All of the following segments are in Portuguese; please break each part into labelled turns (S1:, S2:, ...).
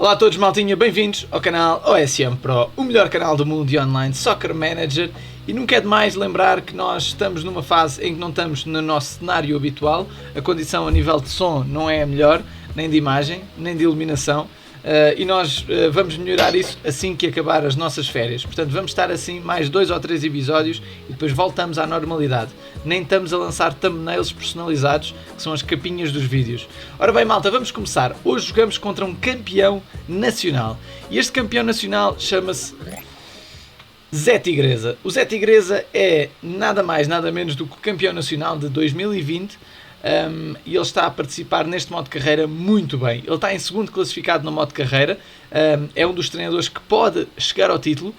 S1: Olá a todos, maltinha, bem-vindos ao canal OSM Pro, o melhor canal do mundo de online Soccer Manager. E nunca é demais lembrar que nós estamos numa fase em que não estamos no nosso cenário habitual. A condição a nível de som não é a melhor, nem de imagem, nem de iluminação. E nós vamos melhorar isso assim que acabar as nossas férias. Portanto, vamos estar assim mais 2 ou 3 episódios e depois voltamos à normalidade. Nem estamos a lançar thumbnails personalizados, que são as capinhas dos vídeos. Ora bem, malta, vamos começar. Hoje jogamos contra um campeão nacional. E este campeão nacional chama-se Zé Tigresa. O Zé Tigresa é nada mais, nada menos do que o campeão nacional de 2020. E ele está a participar neste modo de carreira muito bem. Ele está em segundo classificado no modo de carreira. É um dos treinadores que pode chegar ao título.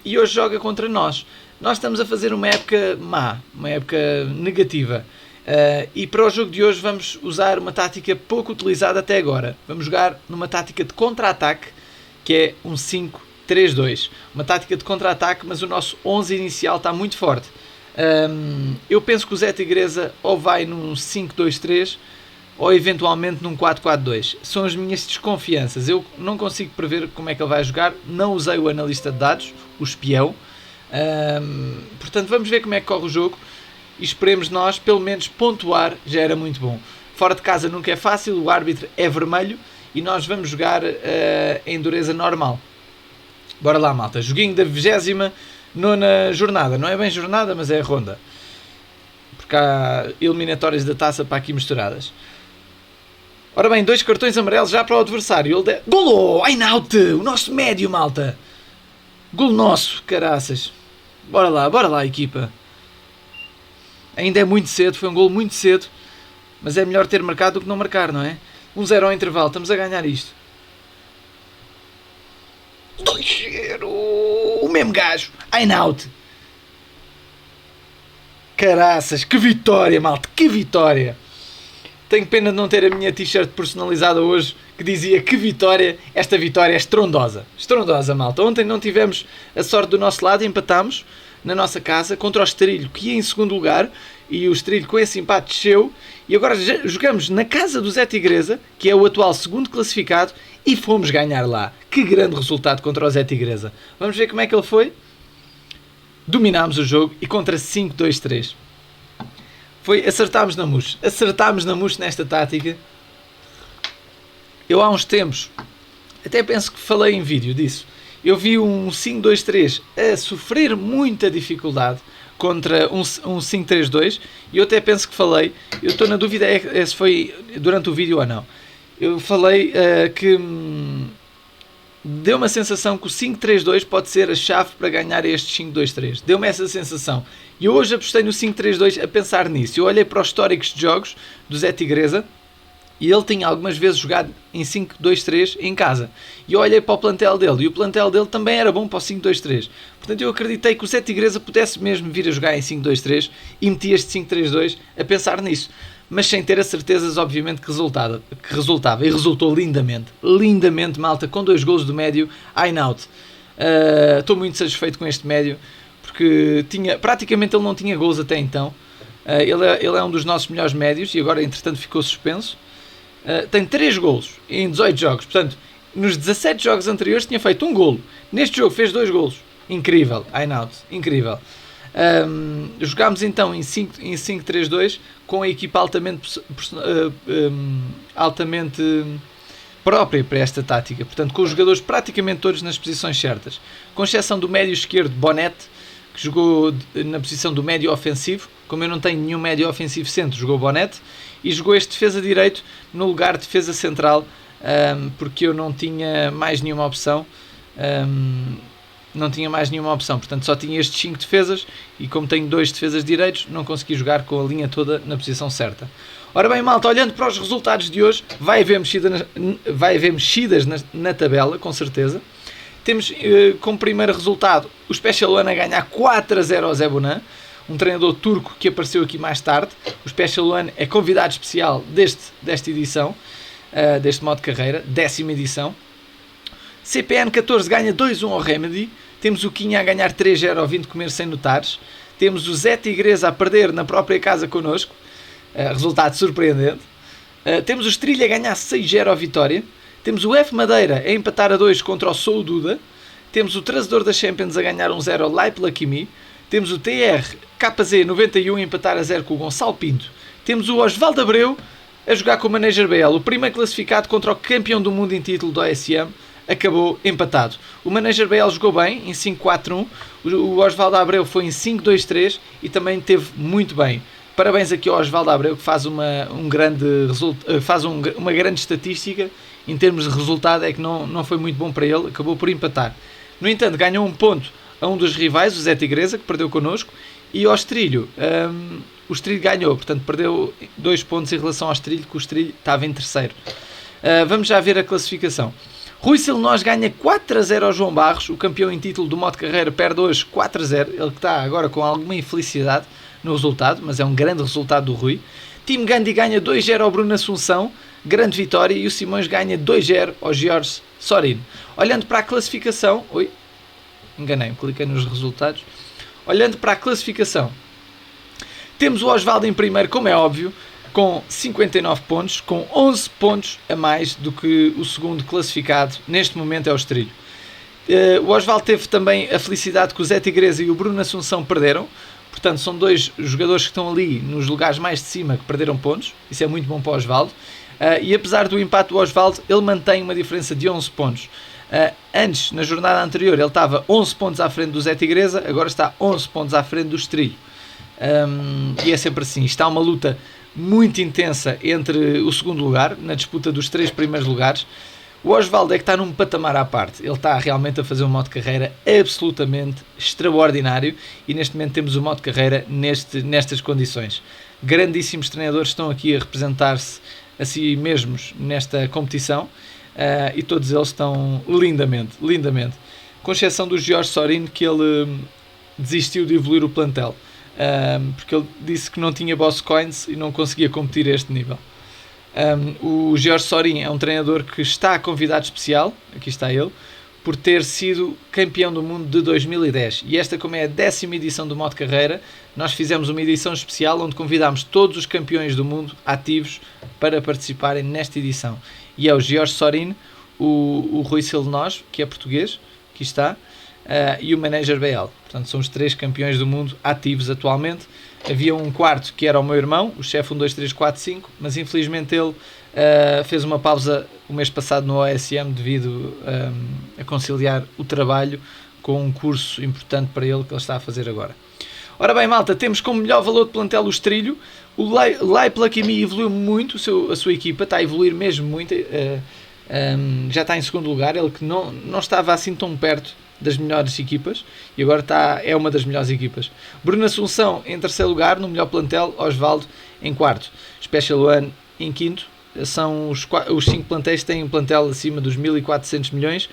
S1: E hoje joga contra nós. Nós estamos a fazer uma época má, uma época negativa. E para o jogo de hoje vamos usar uma tática pouco utilizada até agora. Vamos jogar numa tática de contra-ataque, que é um 5-3-2. Uma tática de contra-ataque, mas o nosso 11 inicial está muito forte. Eu penso que o Zé Tigresa ou vai num 5-2-3 ou eventualmente num 4-4-2. São as minhas desconfianças. Eu não consigo prever como é que ele vai jogar. Não usei o analista de dados, o espião. Portanto, vamos ver como é que corre o jogo e esperemos nós, pelo menos, pontuar. Já era muito bom. Fora de casa nunca é fácil, o árbitro é vermelho e nós vamos jogar em dureza normal. Bora lá, malta. Joguinho da 29ª jornada. Não é bem jornada, mas é a ronda. Porque há eliminatórias da taça para aqui misturadas. Ora bem, 2 cartões amarelos já para o adversário. Golo! Einaut! O nosso médio, malta! Golo nosso, caraças. Bora lá, equipa. Ainda é muito cedo, foi um golo muito cedo. Mas é melhor ter marcado do que não marcar, não é? 1-0 ao intervalo, estamos a ganhar isto. 2-0! O mesmo gajo! Einaut! Caraças, que vitória, malta! Que vitória! Tenho pena de não ter a minha t-shirt personalizada hoje, que dizia que vitória. Esta vitória é estrondosa. Estrondosa, malta. Ontem não tivemos a sorte do nosso lado, empatámos na nossa casa contra o Estoril, que ia em segundo lugar, e o Estoril com esse empate desceu. E agora jogamos na casa do Zé Tigresa, que é o atual segundo classificado, e fomos ganhar lá. Que grande resultado contra o Zé Tigresa. Vamos ver como é que ele foi. Dominámos o jogo e contra 5-2-3. Acertámos na mousse nesta tática. Eu há uns tempos, até penso que falei em vídeo disso, eu vi um 5-2-3 a sofrer muita dificuldade contra um 5-3-2 e eu até penso que falei, eu estou na dúvida se foi durante o vídeo ou não, eu falei que deu-me a sensação que o 5-3-2 pode ser a chave para ganhar este 5-2-3. Deu-me essa sensação. E eu hoje apostei no 5-3-2 a pensar nisso. Eu olhei para os históricos de jogos do Zé Tigresa e ele tinha algumas vezes jogado em 5-2-3 em casa. E eu olhei para o plantel dele e o plantel dele também era bom para o 5-2-3. Portanto, eu acreditei que o Zé Tigresa pudesse mesmo vir a jogar em 5-2-3 e meti este 5-3-2 a pensar nisso. Mas sem ter as certezas, obviamente, que resultava. E resultou lindamente. Lindamente, malta, com 2 golos do médio. Einaut. Estou muito satisfeito com este médio, porque praticamente ele não tinha golos até então. Ele é um dos nossos melhores médios e agora, entretanto, ficou suspenso. Tem 3 golos em 18 jogos. Portanto, nos 17 jogos anteriores tinha feito 1 golo. Neste jogo fez 2 golos. Incrível, Einaut. Incrível. Jogámos então em 5-3-2 com a equipa altamente própria para esta tática, portanto com os jogadores praticamente todos nas posições certas, com exceção do médio esquerdo Bonete, que jogou na posição do médio ofensivo. Como eu não tenho nenhum médio ofensivo centro, jogou Bonete, e jogou este defesa direito no lugar de defesa central, porque eu não tinha mais nenhuma opção. Portanto só tinha estes 5 defesas e como tenho 2 defesas direitos não consegui jogar com a linha toda na posição certa. Ora bem, malta, olhando para os resultados de hoje, vai haver mexidas na tabela, com certeza. Temos como primeiro resultado o Special One a ganhar 4-0 ao Zebunan, um treinador turco que apareceu aqui mais tarde. O Special One é convidado especial desta edição, deste modo de carreira, 10ª edição. CPN 14 ganha 2-1 ao Remedy. Temos o Quinha a ganhar 3-0 ao Vinte Comer Sem Notares. Temos o Zé Tigresa a perder na própria casa connosco. Resultado surpreendente. Temos o Estoril a ganhar 6-0 ao Vitória. Temos o F Madeira a empatar a 2 contra o Sou Duda. Temos o trazedor da Champions a ganhar 1-0 ao Leip Lakimi. Temos o TR KZ 91 a empatar a 0 com o Gonçalo Pinto. Temos o Osvaldo Abreu a jogar com o Manager BL. O primeiro classificado contra o campeão do mundo em título do OSM acabou empatado. O Manager BL jogou bem em 5-4-1. O Osvaldo Abreu foi em 5-2-3 e também teve muito bem. Parabéns aqui ao Osvaldo Abreu, que faz uma grande estatística. Em termos de resultado é que não foi muito bom para ele, acabou por empatar. No entanto, ganhou um ponto a um dos rivais, o Zé Tigresa, que perdeu connosco, e ao Estrilho, o Estrilho ganhou, portanto perdeu 2 pontos em relação ao Estrilho, que o Estrilho estava em terceiro. Vamos já ver a classificação. Rui Silnós ganha 4-0 ao João Barros, o campeão em título do modo carreira perde hoje 4-0, ele que está agora com alguma infelicidade no resultado, mas é um grande resultado do Rui. Tim Gandhi ganha 2-0 ao Bruno Assunção, grande vitória, e o Simões ganha 2-0 ao Jorge Sorino. Olhando para a classificação, enganei-me, cliquei nos resultados. Olhando para a classificação, temos o Osvaldo em primeiro, como é óbvio, com 59 pontos, com 11 pontos a mais do que o segundo classificado, neste momento é o Estrilho. O Osvaldo teve também a felicidade que o Zé Tigresa e o Bruno Assunção perderam, portanto são 2 jogadores que estão ali nos lugares mais de cima que perderam pontos, isso é muito bom para o Osvaldo. E apesar do empate do Osvaldo, ele mantém uma diferença de 11 pontos. Antes, na jornada anterior, ele estava 11 pontos à frente do Zé Tigresa, agora está 11 pontos à frente do Estrilho. E é sempre assim, está uma luta muito intensa entre o segundo lugar, na disputa dos 3 primeiros lugares. O Osvaldo é que está num patamar à parte, ele está realmente a fazer um modo de carreira absolutamente extraordinário, e neste momento temos o modo de carreira nestas condições. Grandíssimos treinadores estão aqui a representar-se a si mesmos nesta competição, e todos eles estão lindamente, com exceção do Jorge Sorino, que ele desistiu de evoluir o plantel, porque ele disse que não tinha boss coins e não conseguia competir a este nível. O Jorge Sorino é um treinador que está a convidado especial, aqui está ele, por ter sido campeão do mundo de 2010, e esta, como é a 10ª edição do modo carreira, nós fizemos uma edição especial onde convidámos todos os campeões do mundo ativos para participarem nesta edição, e é o Jorge Sorino, o Rui Silnós, que é português, aqui está, e o Manager BL, portanto são os 3 campeões do mundo ativos atualmente. Havia um quarto que era o meu irmão, o chefe 12345, mas infelizmente ele fez uma pausa o mês passado no OSM devido a conciliar o trabalho com um curso importante para ele que ele está a fazer agora. Ora bem, malta, temos como melhor valor de plantel o Estrilho. O Leip Lakimi evoluiu muito a sua equipa, está a evoluir mesmo muito, já está em segundo lugar, ele que não estava assim tão perto das melhores equipas, e agora é uma das melhores equipas. Bruno Assunção em terceiro lugar, no melhor plantel, Osvaldo em quarto, Special One em quinto. São os 5 plantéis que têm um plantel acima dos 1.400 milhões.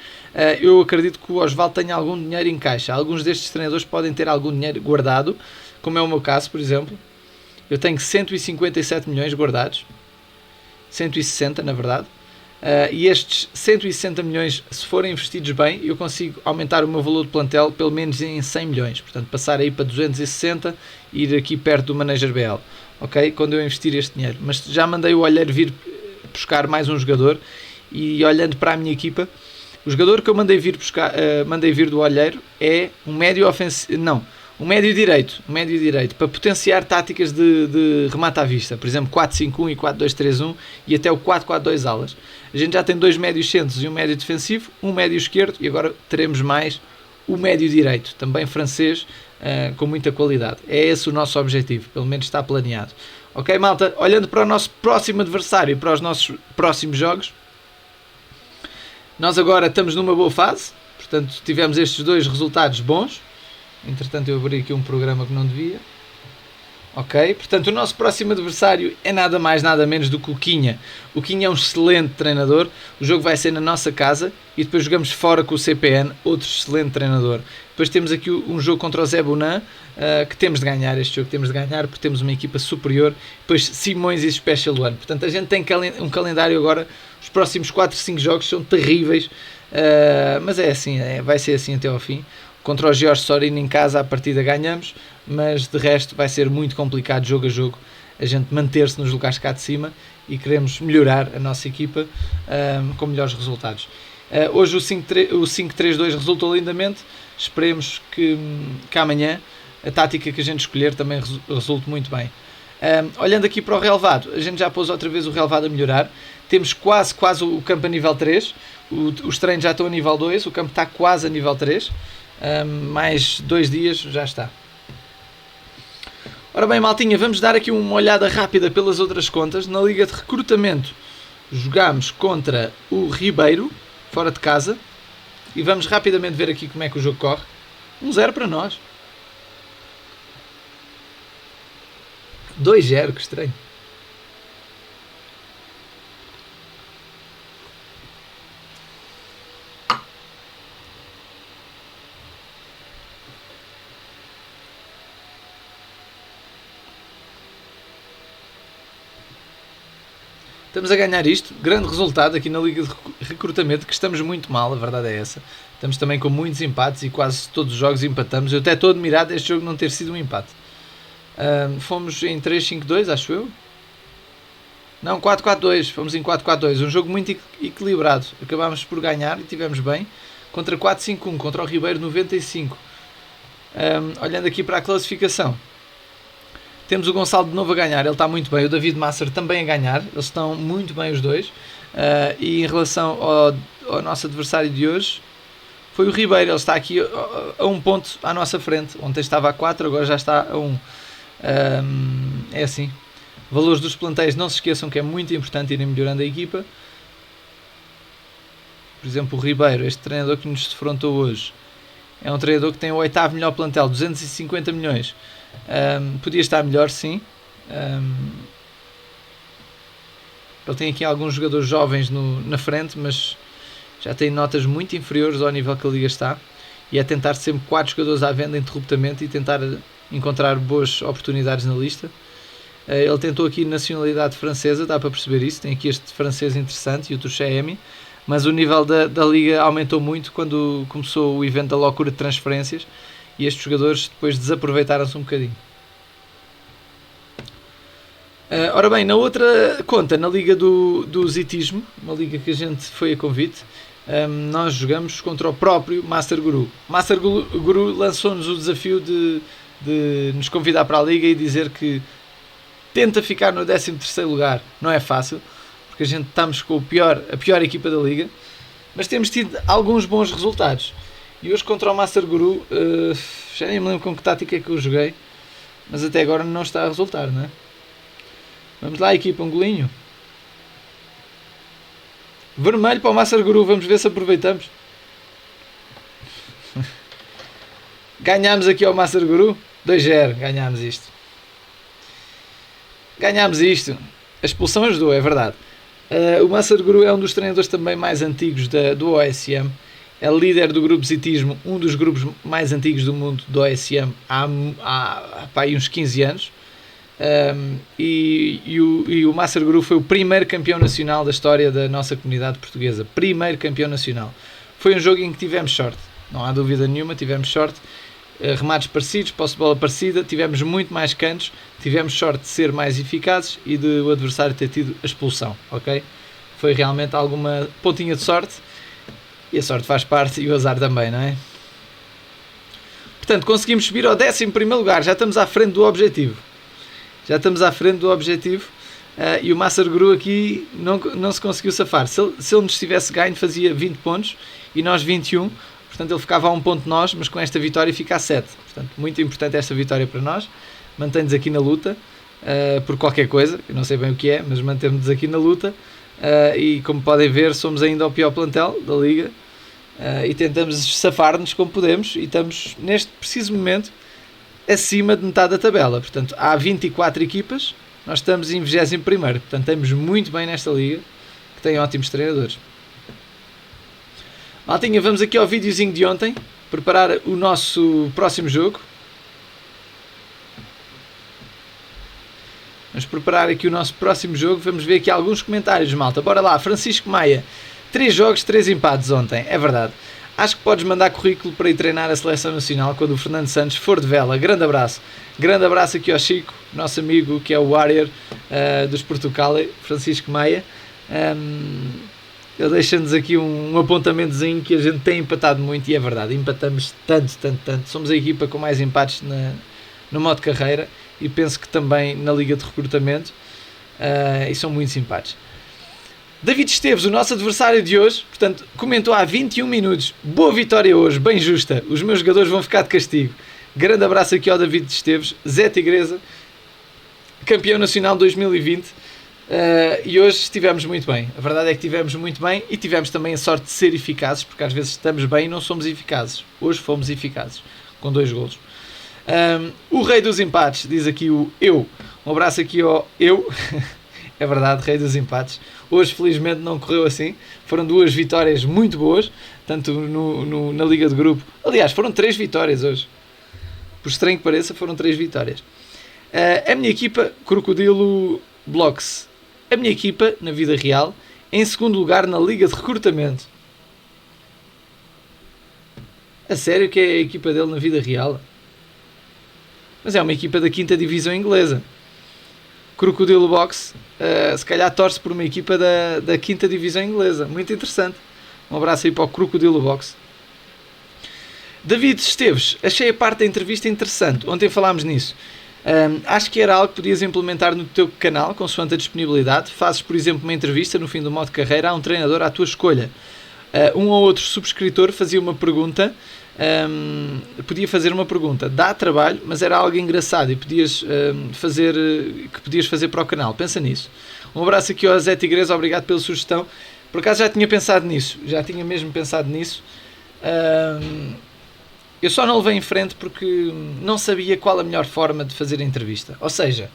S1: Eu acredito que o Osvaldo tenha algum dinheiro em caixa. Alguns destes treinadores podem ter algum dinheiro guardado, como é o meu caso, por exemplo. Eu tenho 157 milhões guardados, 160 na verdade. E estes 160 milhões, se forem investidos bem, eu consigo aumentar o meu valor de plantel pelo menos em 100 milhões, portanto passar aí para 260 e ir aqui perto do Manager BL, ok? Quando eu investir este dinheiro. Mas já mandei o Olheiro vir buscar mais um jogador, e olhando para a minha equipa, o jogador que eu mandei vir do Olheiro é um médio ofensivo, um médio direito, para potenciar táticas de remate à vista, por exemplo 4-5-1 e 4-2-3-1 e até o 4-4-2 alas. A gente já tem 2 médios centros e um médio defensivo, um médio esquerdo, e agora teremos mais o médio direito, também francês, com muita qualidade. É esse o nosso objetivo, pelo menos está planeado. Ok, malta? Olhando para o nosso próximo adversário e para os nossos próximos jogos, nós agora estamos numa boa fase, portanto tivemos estes 2 resultados bons. Entretanto eu abri aqui um programa que não devia. Ok, portanto o nosso próximo adversário é nada mais nada menos do que o Quinha. O Quinha é um excelente treinador. O jogo vai ser na nossa casa e depois jogamos fora com o CPN, outro excelente treinador. Depois temos aqui um jogo contra o Zé Bonan, que temos de ganhar. Este jogo temos de ganhar porque temos uma equipa superior. Depois Simões e Special One. Portanto a gente tem um calendário agora. Os próximos 4, 5 jogos são terríveis, mas é assim, vai ser assim até ao fim. Contra o Jorge Sorino em casa, a partida ganhamos, mas de resto vai ser muito complicado, jogo a jogo, a gente manter-se nos lugares cá de cima e queremos melhorar a nossa equipa com melhores resultados. Hoje o 5-3-2 resultou lindamente, esperemos que amanhã a tática que a gente escolher também resulte muito bem. Olhando aqui para o relevado, a gente já pôs outra vez o relevado a melhorar, temos quase o campo a nível 3, os treinos já estão a nível 2, o campo está quase a nível 3, mais 2 dias já está. Ora bem, maltinha, vamos dar aqui uma olhada rápida pelas outras contas. Na Liga de Recrutamento jogámos contra o Ribeiro, fora de casa, e vamos rapidamente ver aqui como é que o jogo corre. 1-0 para nós. 2-0, que estranho. Estamos a ganhar isto, grande resultado aqui na Liga de Recrutamento, que estamos muito mal, a verdade é essa. Estamos também com muitos empates e quase todos os jogos empatamos. Eu até estou admirado deste jogo não ter sido um empate. Fomos em 3-5-2, acho eu. Não, 4-4-2, fomos em 4-4-2, um jogo muito equilibrado. Acabámos por ganhar e tivemos bem. Contra 4-5-1, contra o Ribeiro 95. Olhando aqui para a classificação. Temos o Gonçalo de novo a ganhar, ele está muito bem. O David Masser também a ganhar, eles estão muito bem os dois. E em relação ao nosso adversário de hoje, foi o Ribeiro, ele está aqui a 1 ponto à nossa frente. Ontem estava a 4, agora já está a 1. É assim. Valores dos plantéis, não se esqueçam que é muito importante irem melhorando a equipa. Por exemplo, o Ribeiro, este treinador que nos defrontou hoje, é um treinador que tem o 8º melhor plantel, 250 milhões. Podia estar melhor, sim. Ele tem aqui alguns jogadores jovens na frente, mas já tem notas muito inferiores ao nível que a Liga está. E é tentar sempre 4 jogadores à venda interruptamente e tentar encontrar boas oportunidades na lista. Ele tentou aqui nacionalidade francesa, dá para perceber isso. Tem aqui este francês interessante, o Touchemi. Mas o nível da Liga aumentou muito quando começou o evento da loucura de transferências. E estes jogadores depois desaproveitaram-se um bocadinho. Ora bem, na outra conta, na Liga do Zitismo, uma liga que a gente foi a convite, nós jogamos contra o próprio Master Guru. Master Guru lançou-nos o desafio de nos convidar para a Liga e dizer que tenta ficar no 13º lugar. Não é fácil, porque a gente estamos com a pior equipa da Liga, mas temos tido alguns bons resultados. E hoje contra o Master Guru, já nem me lembro com que tática é que eu joguei, mas até agora não está a resultar, não é? Vamos lá, equipa, um golinho. Vermelho para o Master Guru, vamos ver se aproveitamos. Ganhámos aqui ao Master Guru, 2-0, ganhámos isto. Ganhámos isto. A expulsão ajudou, é verdade. O Master Guru é um dos treinadores também mais antigos do OSM. É líder do grupo Zitismo, um dos grupos mais antigos do mundo do OSM há uns 15 anos. E o Master Guru foi o primeiro campeão nacional da história da nossa comunidade portuguesa. Primeiro campeão nacional. Foi um jogo em que tivemos sorte, não há dúvida nenhuma, tivemos sorte. Remates parecidos, posse de bola parecida, tivemos muito mais cantos, tivemos sorte de ser mais eficazes e de o adversário ter tido a expulsão, ok? Foi realmente alguma pontinha de sorte. E a sorte faz parte e o azar também, não é? Portanto, conseguimos subir ao 11º lugar. Já estamos à frente do objetivo. E o Master Guru aqui não se conseguiu safar. Se ele nos tivesse ganho, fazia 20 pontos e nós 21. Portanto, ele ficava a 1 ponto de nós, mas com esta vitória fica a 7. Portanto, muito importante esta vitória para nós. Mantém-nos aqui na luta por qualquer coisa. Eu não sei bem o que é, mas mantemos-nos aqui na luta. E como podem ver, somos ainda o pior plantel da Liga e tentamos safar-nos como podemos e estamos neste preciso momento acima de metade da tabela. Portanto, há 24 equipas, nós estamos em 21º, portanto estamos muito bem nesta Liga, que tem ótimos treinadores. Maltinha, vamos aqui ao videozinho de ontem, preparar o nosso próximo jogo. Vamos preparar aqui o nosso próximo jogo. Vamos ver aqui alguns comentários, malta. Bora lá. Francisco Maia. 3 jogos, 3 empates ontem. É verdade. Acho que podes mandar currículo para ir treinar a Seleção Nacional quando o Fernando Santos for de vela. Grande abraço. Grande abraço aqui ao Chico, nosso amigo que é o Warrior dos Portugal, Francisco Maia. Ele deixa-nos aqui um apontamentozinho que a gente tem empatado muito, e é verdade, empatamos tanto. Somos a equipa com mais empates no modo carreira, e penso que também na Liga de Recrutamento, e são muitos empates. David Esteves, o nosso adversário de hoje, portanto, comentou há 21 minutos. Boa vitória hoje, bem justa. Os meus jogadores vão ficar de castigo. Grande abraço aqui ao David Esteves. Zé Tigresa, campeão nacional 2020. E hoje estivemos muito bem. A verdade é que estivemos muito bem e tivemos também a sorte de ser eficazes, porque às vezes estamos bem e não somos eficazes. Hoje fomos eficazes, com 2 golos. O rei dos empates, diz aqui o Eu. Um abraço aqui ao Eu. É verdade, rei dos empates. Hoje, felizmente, não correu assim. Foram 2 vitórias muito boas, tanto na Liga de Grupo. Aliás, foram 3 vitórias hoje. Por estranho que pareça, foram 3 vitórias. A minha equipa, Crocodilo Blocks. A minha equipa, na vida real, em segundo lugar na Liga de Recrutamento. A sério que é a equipa dele na vida real? Mas é uma equipa da 5ª Divisão Inglesa. Crocodilo Box, se calhar torce por uma equipa da 5ª Divisão Inglesa. Muito interessante. Um abraço aí para o Crocodilo Box. David Esteves, achei a parte da entrevista interessante. Ontem falámos nisso. Acho que era algo que podias implementar no teu canal, consoante a disponibilidade. Fazes, por exemplo, uma entrevista no fim do modo carreira a um treinador à tua escolha. Um ou outro subscritor fazia uma pergunta. Podia fazer uma pergunta, dá trabalho, mas era algo engraçado e podias fazer para o canal. Pensa nisso. Um abraço aqui ao Zé Tigresa, obrigado pela sugestão. Por acaso já tinha pensado nisso, eu só não levei em frente porque não sabia qual a melhor forma de fazer a entrevista. Ou seja,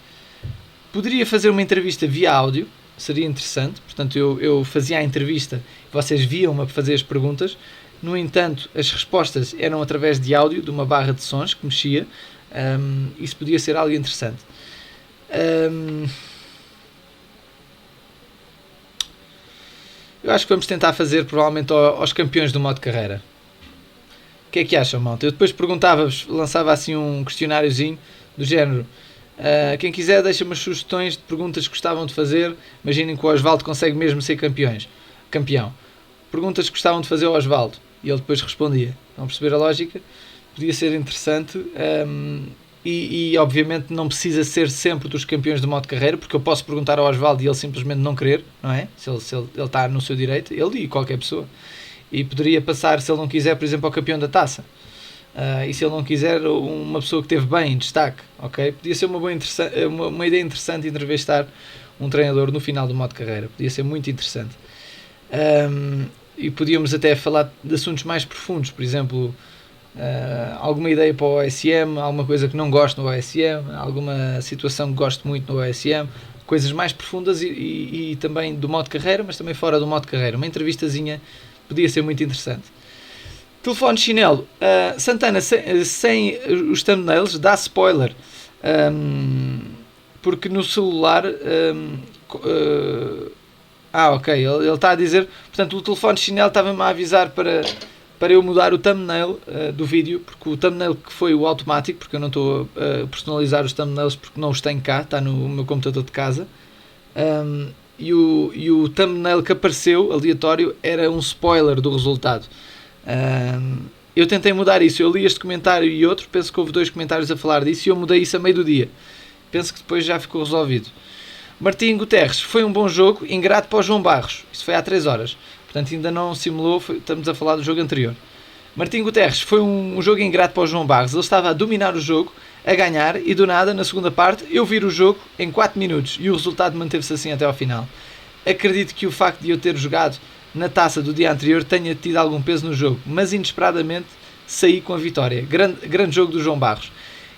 S1: poderia fazer uma entrevista via áudio, seria interessante. Portanto, eu fazia a entrevista, vocês viam-me a fazer as perguntas. No entanto, as respostas eram através de áudio, de uma barra de sons que mexia. Isso podia ser algo interessante. Eu acho que vamos tentar fazer provavelmente aos campeões do modo carreira. O que é que acham, malta? Eu depois perguntava-vos, lançava assim um questionáriozinho do género. Quem quiser deixa umas sugestões de perguntas que gostavam de fazer. Imaginem que o Osvaldo consegue mesmo ser campeão. Perguntas que gostavam de fazer ao Osvaldo. E ele depois respondia. Estão a perceber a lógica? Podia ser interessante. E obviamente não precisa ser sempre dos campeões do modo carreira, porque eu posso perguntar ao Osvaldo e ele simplesmente não querer, não é? Se ele está no seu direito, ele e qualquer pessoa. E poderia passar, se ele não quiser, por exemplo, ao campeão da taça. E se ele não quiser, uma pessoa que teve bem, em destaque. Okay? Podia ser uma ideia interessante entrevistar um treinador no final do modo carreira. Podia ser muito interessante. E podíamos até falar de assuntos mais profundos, por exemplo, alguma ideia para o OSM, alguma coisa que não gosto no OSM, alguma situação que gosto muito no OSM, coisas mais profundas e também do modo carreira, mas também fora do modo carreira. Uma entrevistazinha podia ser muito interessante. Telefone chinelo. Santana, sem os thumbnails, dá spoiler. Porque no celular... ok, ele está a dizer, portanto o telefone chinelo estava-me a avisar para eu mudar o thumbnail do vídeo, porque o thumbnail que foi o automático, porque eu não estou a personalizar os thumbnails porque não os tenho cá, está no meu computador de casa, e o thumbnail que apareceu, aleatório, era um spoiler do resultado. Eu tentei mudar isso, eu li este comentário e outro, penso que houve 2 comentários a falar disso e eu mudei isso a meio do dia, penso que depois já ficou resolvido. Martim Guterres, foi um bom jogo, ingrato para o João Barros. Isso foi há 3 horas. Portanto, ainda não simulou, estamos a falar do jogo anterior. Martim Guterres, foi um jogo ingrato para o João Barros. Ele estava a dominar o jogo, a ganhar, e do nada, na segunda parte, eu viro o jogo em 4 minutos. E o resultado manteve-se assim até ao final. Acredito que o facto de eu ter jogado na taça do dia anterior tenha tido algum peso no jogo. Mas, inesperadamente, saí com a vitória. Grande jogo do João Barros.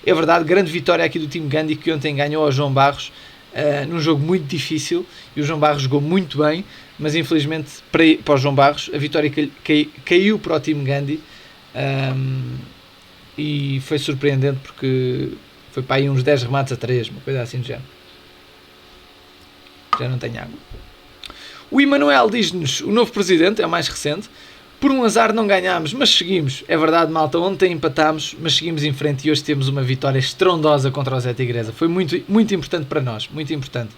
S1: É verdade, grande vitória aqui do time Gandhi, que ontem ganhou ao João Barros. Num jogo muito difícil, e o João Barros jogou muito bem, mas infelizmente para o João Barros a vitória caiu para o time Gandhi, e foi surpreendente porque foi para aí uns 10 remates a 3, uma coisa assim do género. Já não tenho água. O Emanuel diz-nos, o novo presidente, é o mais recente, Por um azar não ganhámos, mas seguimos. É verdade, malta, ontem empatámos, mas seguimos em frente e hoje temos uma vitória estrondosa contra o Zé Tigresa. Foi muito, muito importante para nós, muito importante.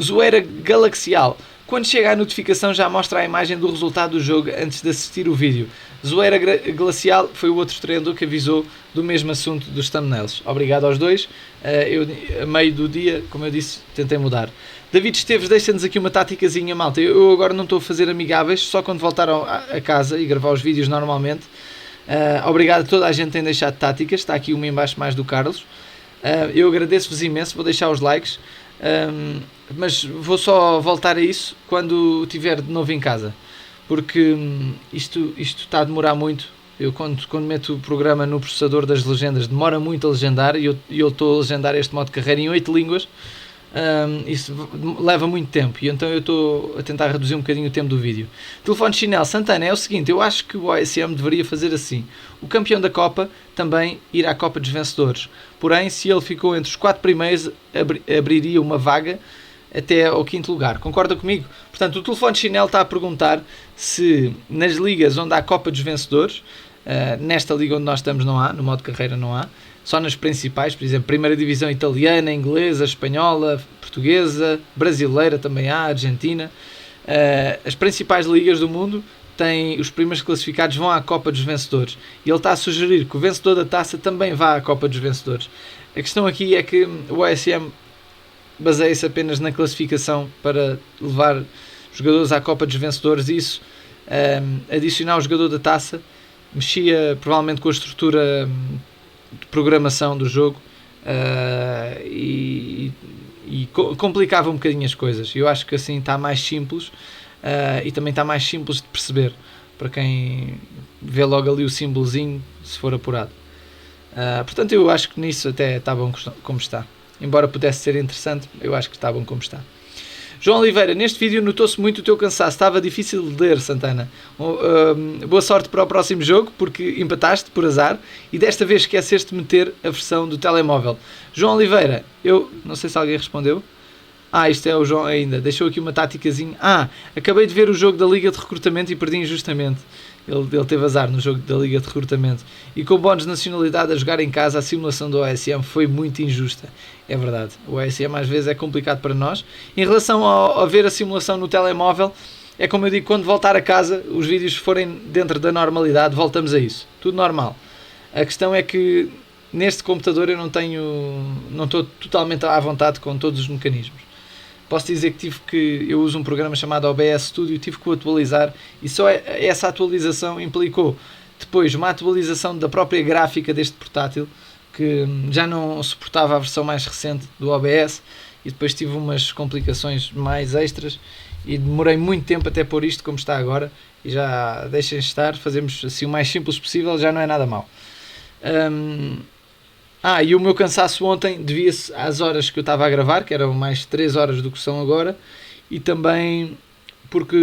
S1: Zoeira Galaxial. Quando chega a notificação já mostra a imagem do resultado do jogo antes de assistir o vídeo. Zoeira Glacial foi o outro treinador que avisou do mesmo assunto dos thumbnails. Obrigado aos dois. Eu, a meio do dia, como eu disse, tentei mudar. David Esteves deixa-nos aqui uma táticazinha, malta. Eu agora não estou a fazer amigáveis, só quando voltar a casa e gravar os vídeos normalmente. Obrigado a toda a gente que tem deixado táticas. Está aqui uma em baixo mais do Carlos. Eu agradeço-vos imenso, vou deixar os likes. Mas vou só voltar a isso quando estiver de novo em casa, porque isto está a demorar muito. Eu quando meto o programa no processador das legendas demora muito a legendar e eu estou a legendar este modo de carreira em 8 línguas. Isso leva muito tempo e então eu estou a tentar reduzir um bocadinho o tempo do vídeo. Telefone chinelo Santana, é o seguinte, eu acho que o OSM deveria fazer assim: o campeão da Copa também ir à Copa dos Vencedores, porém se ele ficou entre os 4 primeiros abriria uma vaga até ao 5º lugar. Concorda comigo? Portanto, o telefone chinelo está a perguntar se nas ligas onde há Copa dos Vencedores, nesta liga onde nós estamos não há, no modo carreira não há, só nas principais, por exemplo, primeira divisão italiana, inglesa, espanhola, portuguesa, brasileira também há, argentina. As principais ligas do mundo têm, os primeiros classificados vão à Copa dos Vencedores. E ele está a sugerir que o vencedor da taça também vá à Copa dos Vencedores. A questão aqui é que o OSM baseia-se apenas na classificação para levar jogadores à Copa dos Vencedores. Isso, adicionar o jogador da taça, mexia provavelmente com a estrutura de programação do jogo e complicava um bocadinho as coisas. Eu acho que assim está mais simples e também está mais simples de perceber para quem vê logo ali o símbolozinho, se for apurado. Portanto, eu acho que nisso até está bom como está. Embora pudesse ser interessante, eu acho que está bom como está. João Oliveira, neste vídeo notou-se muito o teu cansaço. Estava difícil de ler, Santana. Boa sorte para o próximo jogo, porque empataste por azar e desta vez esqueceste de meter a versão do telemóvel. João Oliveira, eu não sei se alguém respondeu. Isto é o João ainda. Deixou aqui uma táticazinha. Acabei de ver o jogo da Liga de Recrutamento e perdi injustamente. Ele teve azar no jogo da Liga de Recrutamento. E com bónus de nacionalidade a jogar em casa, a simulação do OSM foi muito injusta. É verdade. O OSM às vezes é complicado para nós. Em relação a ver a simulação no telemóvel, é como eu digo, quando voltar a casa, os vídeos forem dentro da normalidade, voltamos a isso. Tudo normal. A questão é que neste computador eu não estou totalmente à vontade com todos os mecanismos. Posso dizer que eu uso um programa chamado OBS Studio, tive que o atualizar e só essa atualização implicou depois uma atualização da própria gráfica deste portátil, que já não suportava a versão mais recente do OBS, e depois tive umas complicações mais extras e demorei muito tempo até pôr isto como está agora, e já deixem estar, fazemos assim o mais simples possível, já não é nada mau. E o meu cansaço ontem devia-se às horas que eu estava a gravar, que eram mais 3 horas do que são agora, e também porque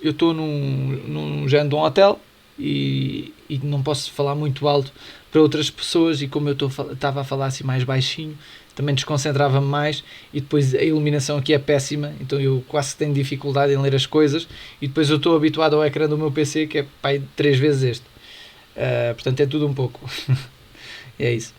S1: eu estou num género de um hotel e não posso falar muito alto para outras pessoas, e como eu estava a falar assim mais baixinho, também desconcentrava-me mais, e depois a iluminação aqui é péssima, então eu quase tenho dificuldade em ler as coisas, e depois eu estou habituado ao ecrã do meu PC, que é 3 vezes este. Portanto é tudo um pouco. É isso.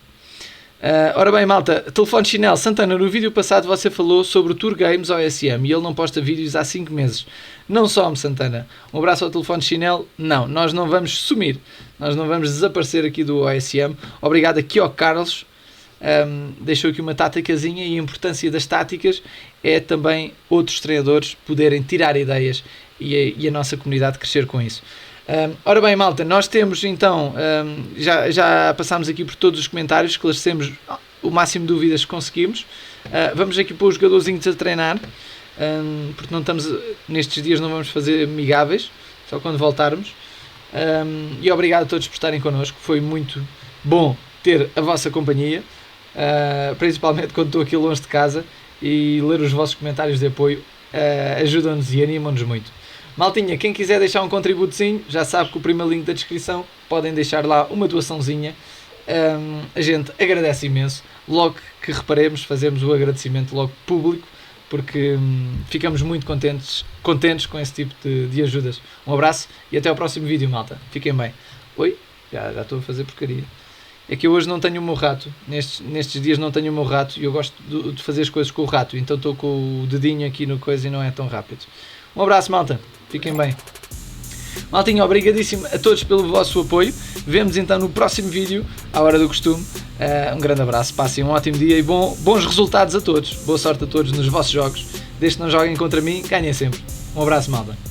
S1: Ora bem, malta, telefone chinelo Santana, no vídeo passado você falou sobre o Tour Games OSM e ele não posta vídeos há 5 meses. Não some, Santana. Um abraço ao telefone chinelo. Não, nós não vamos sumir, nós não vamos desaparecer aqui do OSM. Obrigado aqui ao Carlos, deixou aqui uma táticazinha, e a importância das táticas é também outros treinadores poderem tirar ideias e a nossa comunidade crescer com isso. Ora bem, malta, nós temos então, já passámos aqui por todos os comentários, esclarecemos o máximo de dúvidas que conseguimos. Vamos aqui pôr os jogadorzinhos a treinar, porque não estamos, nestes dias não vamos fazer amigáveis, só quando voltarmos. E obrigado a todos por estarem connosco, foi muito bom ter a vossa companhia, principalmente quando estou aqui longe de casa, e ler os vossos comentários de apoio ajudam-nos e animam-nos muito. Maltinha, quem quiser deixar um contributozinho, já sabe que o primeiro link da descrição, podem deixar lá uma doaçãozinha. A gente agradece imenso. Logo que reparemos, fazemos o agradecimento logo público, porque ficamos muito contentes com esse tipo de ajudas. Um abraço e até ao próximo vídeo, malta. Fiquem bem. Oi? Já estou a fazer porcaria. É que eu hoje não tenho o meu rato, nestes dias não tenho o meu rato e eu gosto de fazer as coisas com o rato, então estou com o dedinho aqui no coisa e não é tão rápido. Um abraço, malta, fiquem bem. Maltinho, obrigadíssimo a todos pelo vosso apoio, vemos então no próximo vídeo, à hora do costume. Um grande abraço, passem um ótimo dia e bons resultados a todos, boa sorte a todos nos vossos jogos, desde que não joguem contra mim, ganhem sempre. Um abraço, malta.